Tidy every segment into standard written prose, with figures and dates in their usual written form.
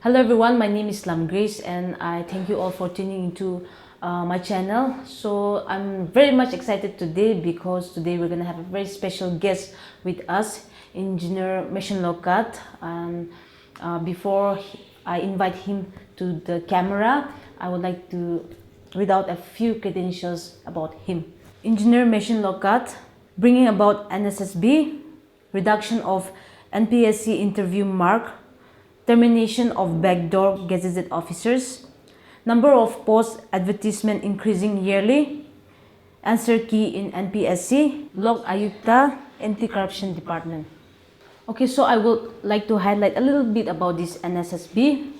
Hello everyone, my name is Lam Grace and I thank you all for tuning into my channel. So I'm very much excited today because today we're gonna have a very special guest with us, Engineer Meshenlo Kath. And before I invite him to the camera, I would like to read out a few credentials about him. Engineer Meshenlo Kath, bringing about NSSB, reduction of NPSC interview mark, termination of backdoor gazetted officers, number of post advertisement increasing yearly, answer key in NPSC, Lok Ayukta, Anti-Corruption Department. Okay, so I would like to highlight a little bit about this NSSB.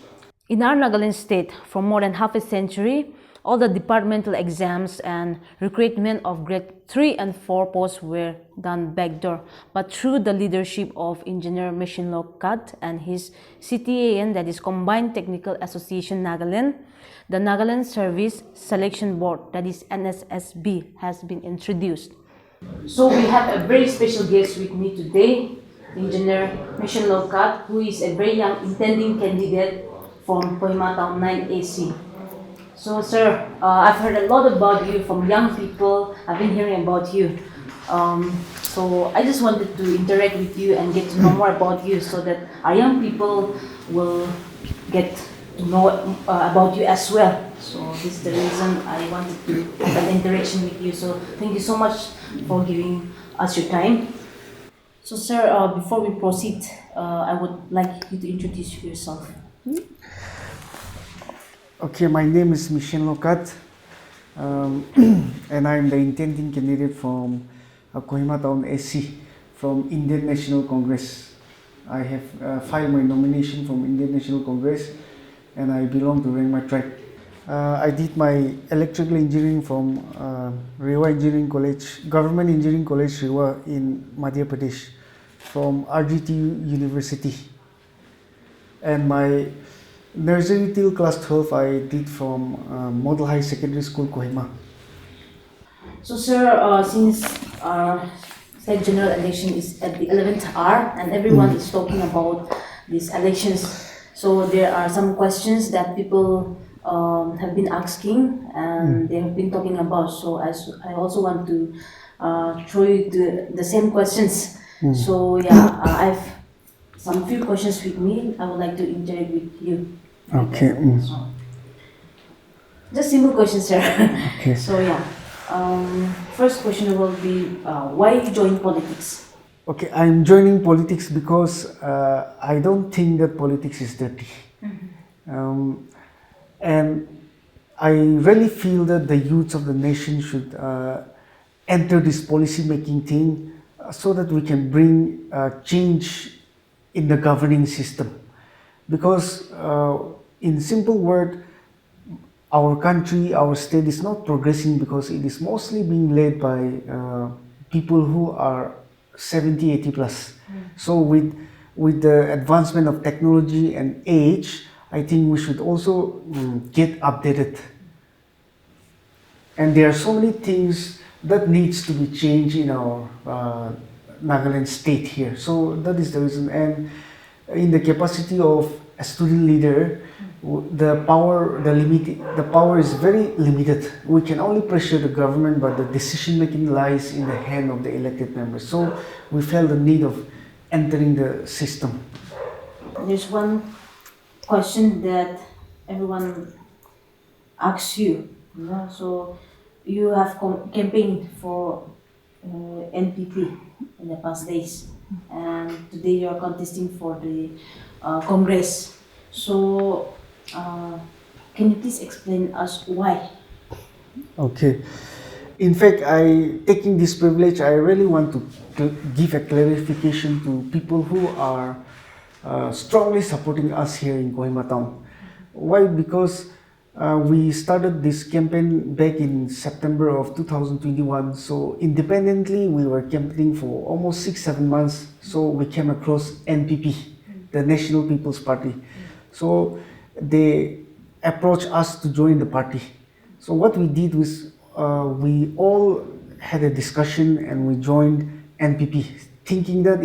In our Nagaland state, for more than half a century, all the departmental exams and recruitment of grade 3 and 4 posts were done backdoor. But through the leadership of Engineer Meshenlo Kath and his CTAN, that is Combined Technical Association Nagaland, the Nagaland Service Selection Board, that is NSSB, has been introduced. So we have a very special guest with me today, Engineer Meshenlo Kath, who is a very young intending candidate from Kohima Town 9AC. So sir, I've heard a lot about you from young people. I've been hearing about you. So I just wanted to interact with you and get to know more about you so that our young people will get to know about you as well. So this is the reason I wanted to have an interaction with you. So thank you so much for giving us your time. So sir, before we proceed, I would like you to introduce yourself. Okay, my name is Meshenlo Kath, and I'm the intending candidate from Kohima Town SC from Indian National Congress. I have filed my nomination from Indian National Congress, and I belong to Rengma tribe. I did my electrical engineering from Rewa Engineering College, Government Engineering College Rewa in Madhya Pradesh, from RGTU University, and my nursery till class 12 I did from Model High Secondary School, Kohima. So sir, since our state general election is at the 11th hour and everyone is talking about these elections, so there are some questions that people have been asking and they have been talking about. So I also want to throw you the same questions. So yeah, I've some few questions with me. I would like to interact with you. Okay. So, just simple questions, sir. Okay. So yeah, first question will be why you join politics? Okay, I'm joining politics because I don't think that politics is dirty. And I really feel that the youth of the nation should enter this policy making thing so that we can bring change in the governing system. Because in simple word, our country, our state is not progressing because it is mostly being led by people who are 70, 80 plus. So with the advancement of technology and age, I think we should also get updated. And there are so many things that needs to be changed in our Nagaland state here. So that is the reason. And in the capacity of a student leader, the power is very limited. We can only pressure the government, but the decision making lies in the hand of the elected members. So we felt the need of entering the system. There's one question that everyone asks you. So you have campaigned for NPP in the past days, and today you are contesting for the Congress. So can you please explain us why? Okay. In fact, taking this privilege, I really want to give a clarification to people who are strongly supporting us here in Kohima Town. Why? Because we started this campaign back in September of 2021. So independently, we were campaigning for almost 6-7 months. So we came across NPP, the National People's Party. So they approached us to join the party. So what we did was we all had a discussion and we joined NPP, thinking that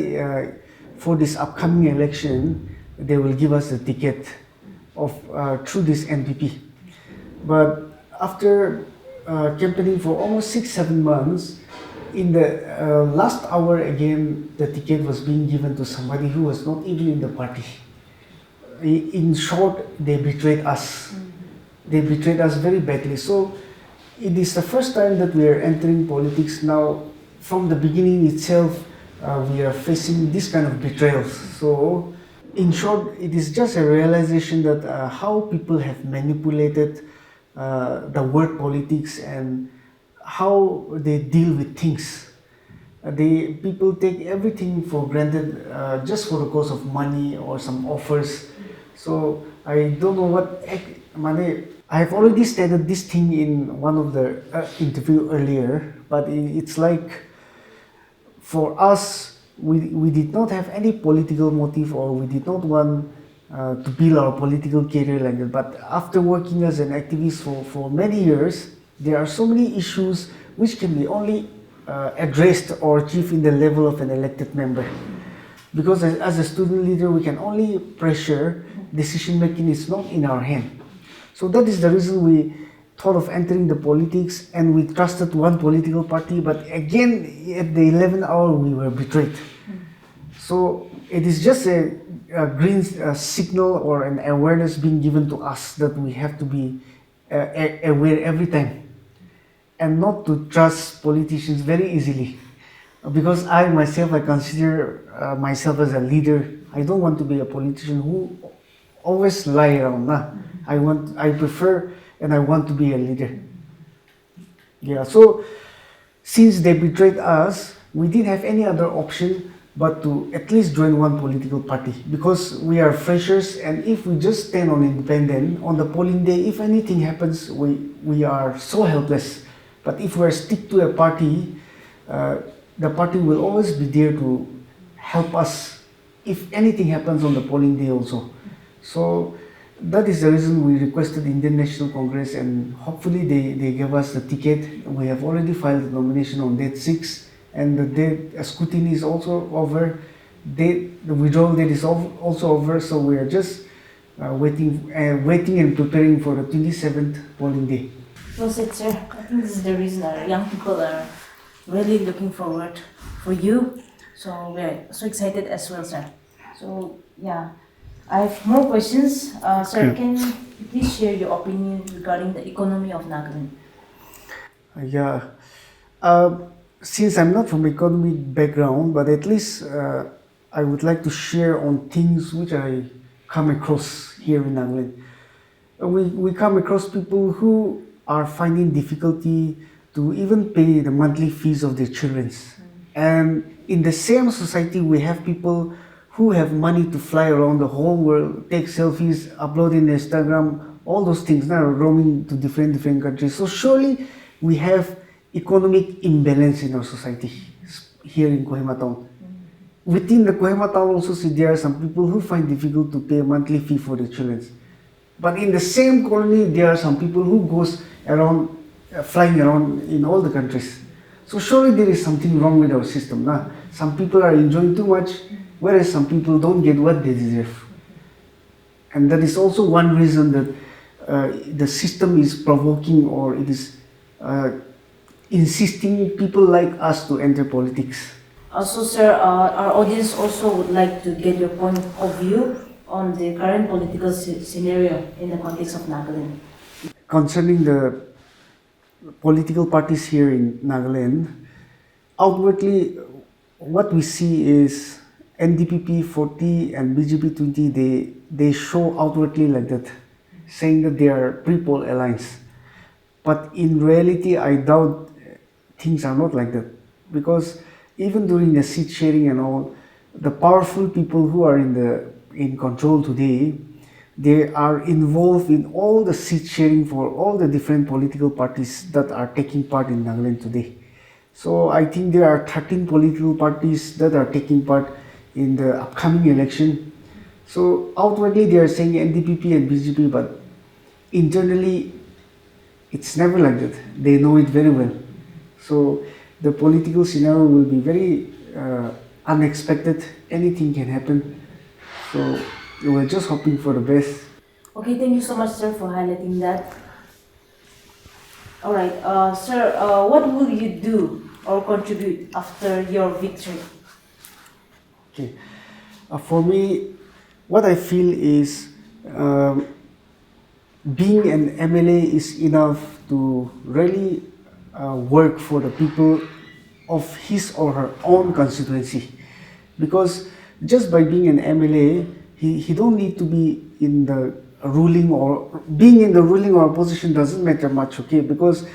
for this upcoming election, they will give us a ticket of through this NPP. But after campaigning for almost 6-7 months, in the last hour again, the ticket was being given to somebody who was not even in the party. In short, they betrayed us. They betrayed us very badly. So it is the first time that we are entering politics now. From the beginning itself, we are facing this kind of betrayals. So in short, it is just a realization that how people have manipulated the word politics and how they deal with things. People take everything for granted just for the cause of money or some offers. So I don't know what money. I have already stated this thing in one of the interview earlier, but it's like for us, we did not have any political motive, or we did not want to build our political career like that. But after working as an activist for many years, there are so many issues which can be only addressed or achieved in the level of an elected member. Because as a student leader, we can only pressure, decision making is not in our hand. So that is the reason we thought of entering the politics, and we trusted one political party, but again at the 11th hour we were betrayed. So it is just a green signal or an awareness being given to us that we have to be aware every time and not to trust politicians very easily. Because I myself, I consider myself as a leader. I don't want to be a politician who always lie around. Nah. I prefer and I want to be a leader. Yeah, so since they betrayed us, we didn't have any other option but to at least join one political party, because we are freshers, and if we just stand on independent on the polling day, if anything happens, we are so helpless. But if we are stick to a party, the party will always be there to help us if anything happens on the polling day also. So that is the reason we requested Indian National Congress, and hopefully they gave us the ticket. We have already filed the nomination on date 6, and the date scrutiny is also over. The withdrawal date is also over, so we are just waiting and preparing for the 27th polling day. Well said, sir. I think this is the reason our young people are really looking forward for you. So we're so excited as well, sir. So yeah, I have more questions. Sir, can you please share your opinion regarding the economy of Nagaland? Yeah. Since I'm not from economy background, but at least I would like to share on things which I come across here in Nagaland. We come across people who are finding difficulty to even pay the monthly fees of their children. And in the same society, we have people who have money to fly around the whole world, take selfies, upload in Instagram, all those things, now roaming to different countries. So surely we have economic imbalance in our society here in Kohima town. Within the Kohima town also, see, there are some people who find difficult to pay a monthly fee for their children. But in the same colony, there are some people who goes around, flying around in all the countries. So surely there is something wrong with our system. Nah? Some people are enjoying too much, whereas some people don't get what they deserve. And that is also one reason that the system is provoking, or it is insisting people like us to enter politics. Also, sir, our audience also would like to get your point of view on the current political scenario in the context of Nagaland. Concerning the political parties here in Nagaland, outwardly what we see is NDPP 40 and BJP 20, they show outwardly like that, saying that they are pre-poll alliance. But in reality, I doubt things are not like that, because even during the seat sharing and all, the powerful people who are in control today, they are involved in all the seat sharing for all the different political parties that are taking part in Nagaland today. So I think there are 13 political parties that are taking part in the upcoming election. So outwardly they are saying NDPP and BJP, but internally it's never like that. They know it very well. So the political scenario will be very unexpected. Anything can happen. So we're just hoping for the best. Okay, thank you so much, sir, for highlighting that. All right, sir, what will you do or contribute after your victory? Okay. For me, what I feel is um, being an MLA is enough to really work for the people of his or her own constituency, because just by being an MLA, he don't need to be in the ruling, or being in the ruling or opposition doesn't matter much, okay? Because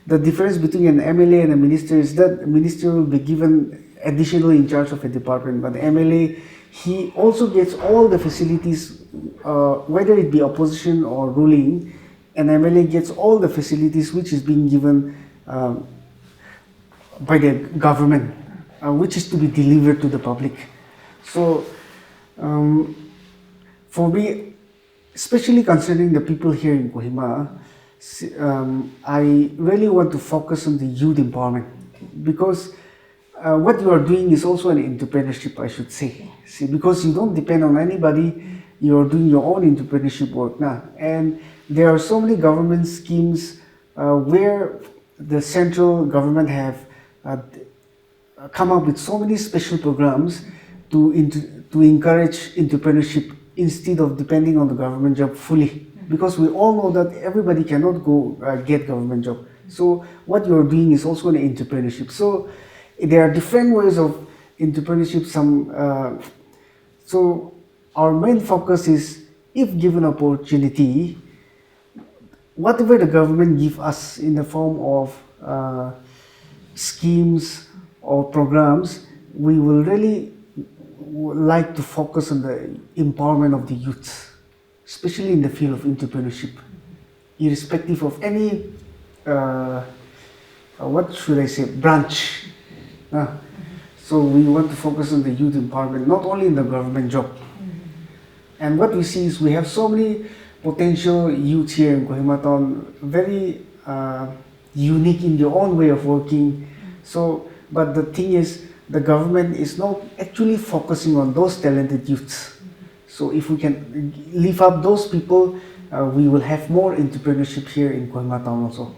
the difference between an MLA and a minister is that a minister will be given additional in charge of a department, but the MLA, he also gets all the facilities, whether it be opposition or ruling. An MLA gets all the facilities which is being given by the government, which is to be delivered to the public. So, um, for me, especially concerning the people here in Kohima, I really want to focus on the youth empowerment, because what you are doing is also an entrepreneurship, I should say. See, because you don't depend on anybody, you are doing your own entrepreneurship work now. And there are so many government schemes where the central government have come up with so many special programs to encourage entrepreneurship instead of depending on the government job fully, because we all know that everybody cannot go get government job. So what you're doing is also an entrepreneurship. So there are different ways of entrepreneurship. So our main focus is, if given opportunity, whatever the government give us in the form of schemes or programs, we will really like to focus on the empowerment of the youth, especially in the field of entrepreneurship, irrespective of any, what should I say, branch. So we want to focus on the youth empowerment, not only in the government job. And what we see is we have so many potential youths here in Kohima Town, very unique in their own way of working. So, but the thing is, the government is not actually focusing on those talented youths. So if we can lift up those people, we will have more entrepreneurship here in Kohima Town also.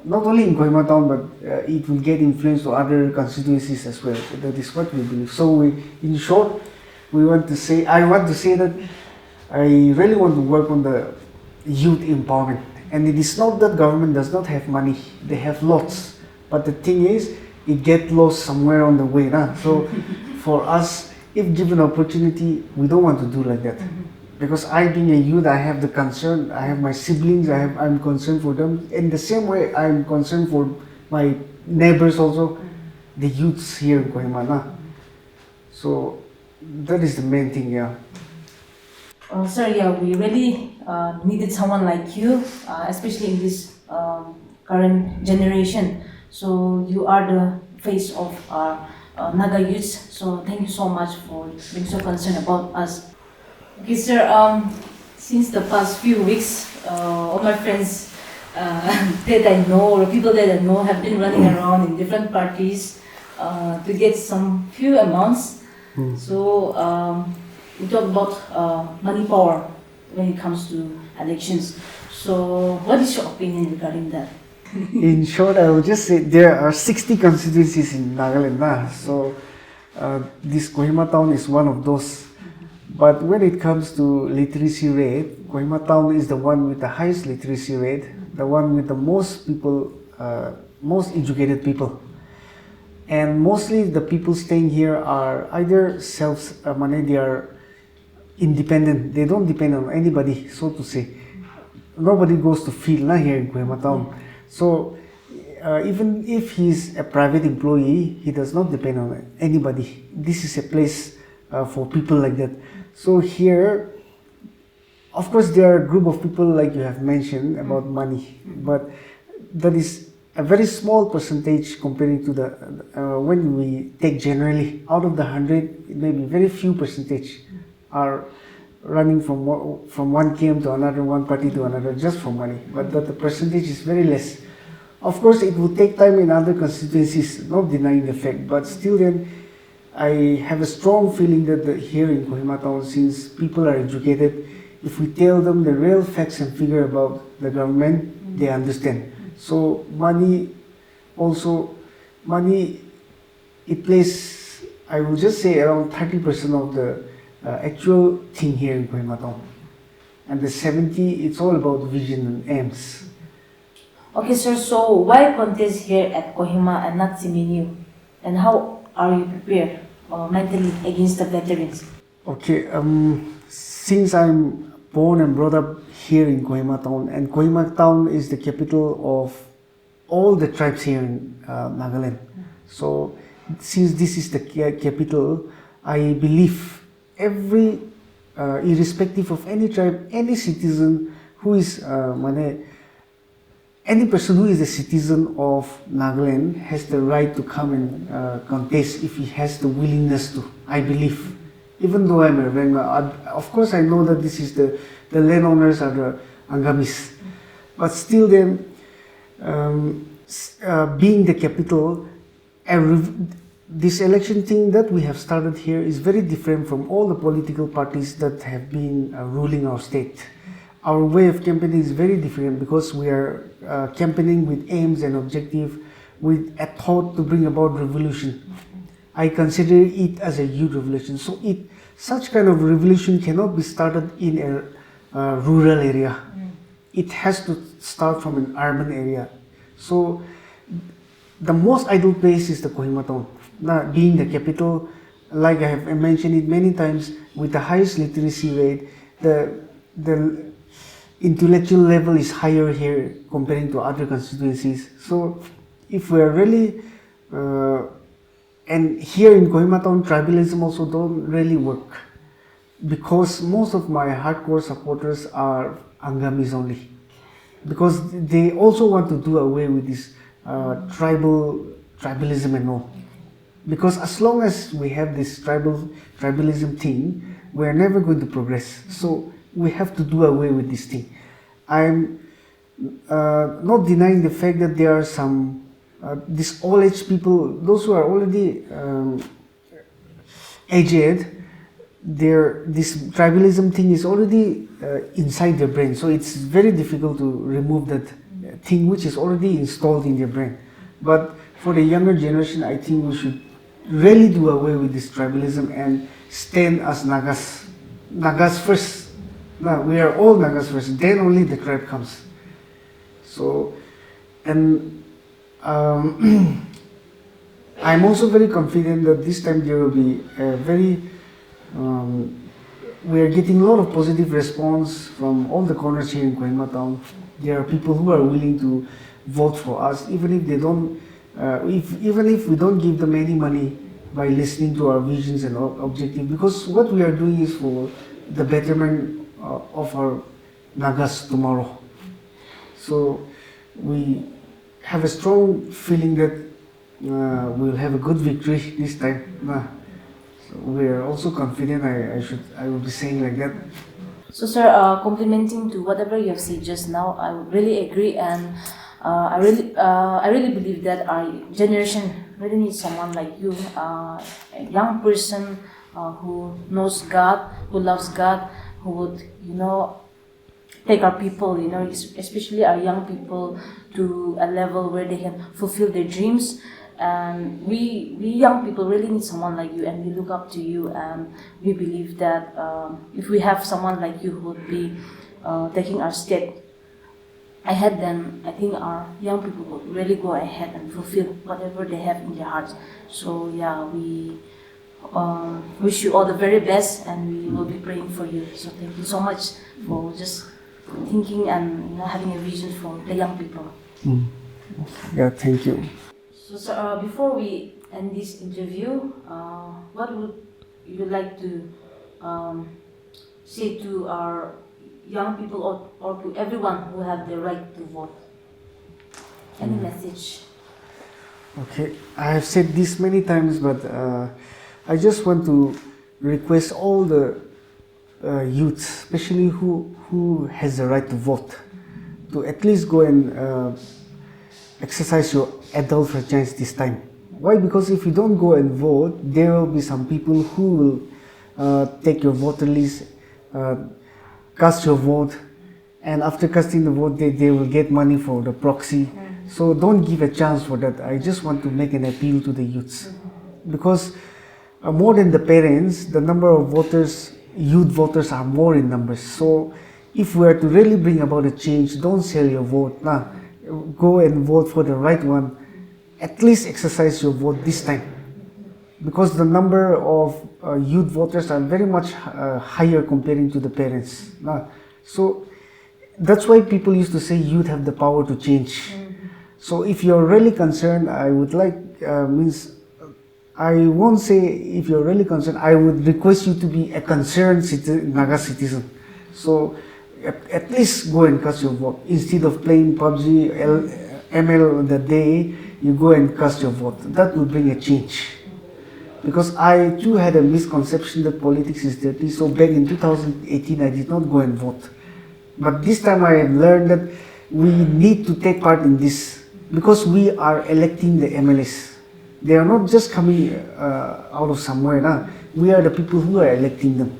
Not only in Kohima Town, but it will get influence to other constituencies as well. So that is what we believe. So we, in short, I want to say that I really want to work on the youth empowerment. And it is not that government does not have money; they have lots. But the thing is, it gets lost somewhere on the way. So for us, if given opportunity, we don't want to do like that. Because I, being a youth, I have the concern. I have my siblings. I'm concerned for them. In the same way, I'm concerned for my neighbors also, the youths here in Kohima. So that is the main thing, yeah. Sir, yeah, we really needed someone like you, especially in this current generation. So you are the face of our Naga youths. So thank you so much for being so concerned about us. Okay, sir. Since the past few weeks, all my friends that I know, or people that I know, have been running around in different parties to get some few amounts. So we talk about money power when it comes to elections. So what is your opinion regarding that? In short, I would just say there are 60 constituencies in Nagaland. So this Kohima Town is one of those. But when it comes to literacy rate, Kohima Town is the one with the highest literacy rate, the one with the most people, most educated people. And mostly the people staying here are either they are independent. They don't depend on anybody, so to say. Nobody goes to field here in Kohima Town. So even if he's a private employee, he does not depend on anybody. This is a place for people like that. So here, of course, there are a group of people like you have mentioned about money, but that is a very small percentage comparing to the when we take generally out of the 100, maybe very few percentage are running from one camp to another, one party to another, just for money. But the percentage is very less. Of course, it will take time in other constituencies, not denying the fact, but still then, I have a strong feeling that here in Kohima Town, since people are educated, if we tell them the real facts and figure about the government, they understand. So money also, money, it plays, I will just say around 30% of the actual thing here in Kohima town. And the 70, it's all about vision and aims. Okay, sir, so why contest here at Kohima and not Siminyu? And how are you prepared mentally against the veterans? Okay, since I'm born and brought up here in Kohima town, and Kohima town is the capital of all the tribes here in Nagaland. So, since this is the capital, I believe every, irrespective of any tribe, any citizen who is, any person who is a citizen of Nagaland has the right to come and contest if he has the willingness to, I believe. Even though I'm a Renga, of course I know that this is the landowners are the Angamis. But still then, being the capital, this election thing that we have started here is very different from all the political parties that have been ruling our state. Our way of campaigning is very different because we are campaigning with aims and objective, with a thought to bring about revolution. I consider it as a youth revolution. So such kind of revolution cannot be started in a rural area. It has to start from an urban area. So the most ideal place is the Kohima town. Now, being the capital, like I have mentioned it many times, with the highest literacy rate, the intellectual level is higher here comparing to other constituencies. So if we are really and here in Kohima town, tribalism also don't really work because most of my hardcore supporters are Angamis only, because they also want to do away with this tribalism and all. Because as long as we have this tribalism thing, we are never going to progress. So we have to do away with this thing. I'm not denying the fact that there are some these old age people, those who are already aged, this tribalism thing is already inside their brain. So it's very difficult to remove that thing which is already installed in their brain. But for the younger generation, I think we should really do away with this tribalism and stand as Nagas. Nagas first. No, we are all Nagas first, then only the tribe comes. So, and I'm also very confident that this time there will be a very, we are getting a lot of positive response from all the corners here in Kohima town. There are people who are willing to vote for us, even if they don't, even if we don't give them any money by listening to our visions and objectives, because what we are doing is for the betterment of our Nagas tomorrow. So we have a strong feeling that we'll have a good victory this time. So we are also confident. I will be saying like that. So, sir, complimenting to whatever you have said just now, I really agree, and I really believe that our generation really needs someone like you, a young person who knows God, who loves God, who would, take our people, especially our young people, to a level where they can fulfill their dreams. And we young people really need someone like you, and we look up to you, and we believe that if we have someone like you who would be taking our state ahead, then I think our young people would really go ahead and fulfill whatever they have in their hearts. So yeah, we wish you all the very best, and we will be praying for you. So thank you so much for just thinking and having a vision for the young people. Yeah, thank you. So, sir, before we end this interview, what would you like to say to our young people or to everyone who have the right to vote? Any message? Okay, I have said this many times, but I just want to request all the youths, especially who has the right to vote, to at least go and exercise your adult franchise this time. Why? Because if you don't go and vote, there will be some people who will take your voter list cast your vote, and after casting the vote, they will get money for the proxy. So don't give a chance for that. I just want to make an appeal to the youths, because more than the parents, the number of voters, youth voters are more in numbers. So if we are to really bring about a change, don't sell your vote. Nah, go and vote for the right one. At least exercise your vote this time, because the number of youth voters are very much higher comparing to the parents. So that's why people used to say youth have the power to change. So if you're really concerned, I would like, I won't say if you're really concerned, I would request you to be a concerned Naga citizen. So at least go and cast your vote. Instead of playing PUBG, ML on the day, you go and cast your vote. That will bring a change. Because I too had a misconception that politics is dirty, so back in 2018 I did not go and vote. But this time I learned that we need to take part in this, because we are electing the MLAs. They are not just coming out of somewhere. Nah. We are the people who are electing them.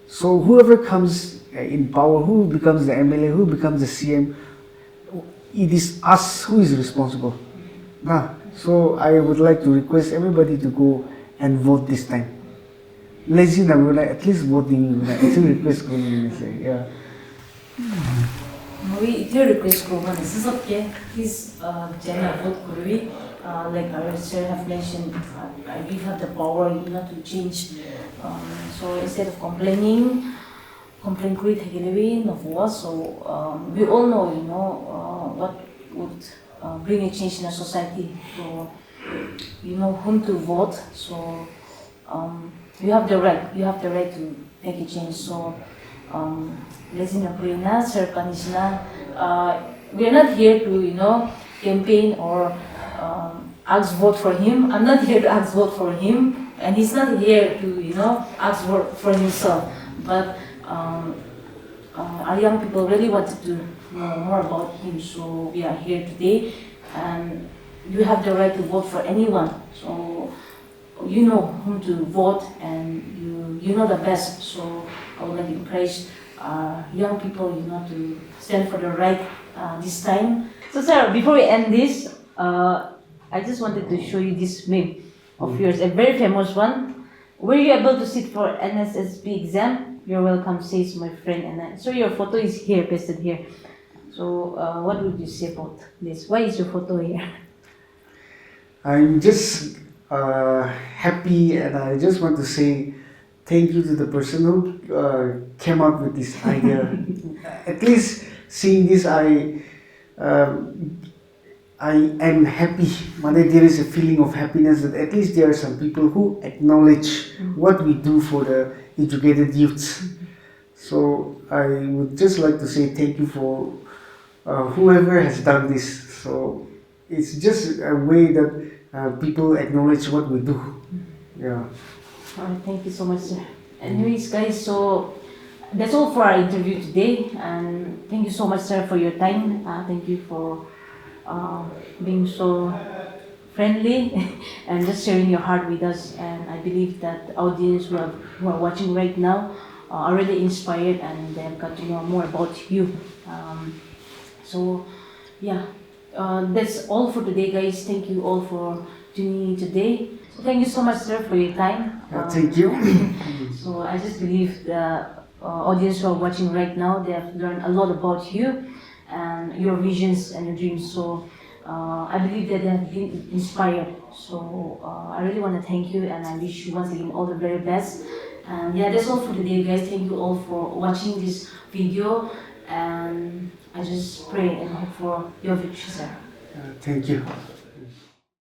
So whoever comes in power, who becomes the MLA, who becomes the CM, it is us who is responsible. Nah. So I would like to request everybody to go and vote this time. Lazy na muna, at least voting muna. Ito request ko muna siya. Yeah. Ito request ko muna. Sasakya, please Jenna vote ko rin. Like our sir have mentioned, we have the power, to change. So instead of complaining ko rin tagalawi of us. So we all know, what would bring a change in our society. So you know whom to vote. So you have the right. You have the right to make a change. So Lezi na po na, Sir Panis na. We are not here to campaign or ask vote for him. I'm not here to ask vote for him, and he's not here to ask vote for himself. But our young people really wanted to know more about him, so we are here today, and you have the right to vote for anyone. So you know whom to vote, and you know the best. So I would like to encourage young people, to stand for the right this time. So sir, before we end this, I just wanted to show you this meme of yours, a very famous one. Were you able to sit for NSSB exam? You're welcome, says my friend. And so your photo is here, pasted here. So what would you say about this? Why is your photo here? I'm just happy, and I just want to say thank you to the person who came up with this idea. At least seeing this, I am happy. There is a feeling of happiness that at least there are some people who acknowledge what we do for the educated youths. So I would just like to say thank you for whoever has done this. So it's just a way that people acknowledge what we do. Yeah. Alright, thank you so much, sir. Anyways, guys, so that's all for our interview today. And thank you so much, sir, for your time. Thank you for being so friendly and just sharing your heart with us. And I believe that the audience who are watching right now are really inspired, and they have got to know more about you. So yeah, that's all for today, guys. Thank you all for tuning in today. So thank you so much, sir, for your time. Thank you. So I just believe the audience who are watching right now, they have learned a lot about you and your visions and your dreams. So I believe that they have been inspired. So I really want to thank you, and I wish you once again all the very best. And yeah, that's all for today, guys. Thank you all for watching this video, and I just pray and hope for your victory, sir. Thank you.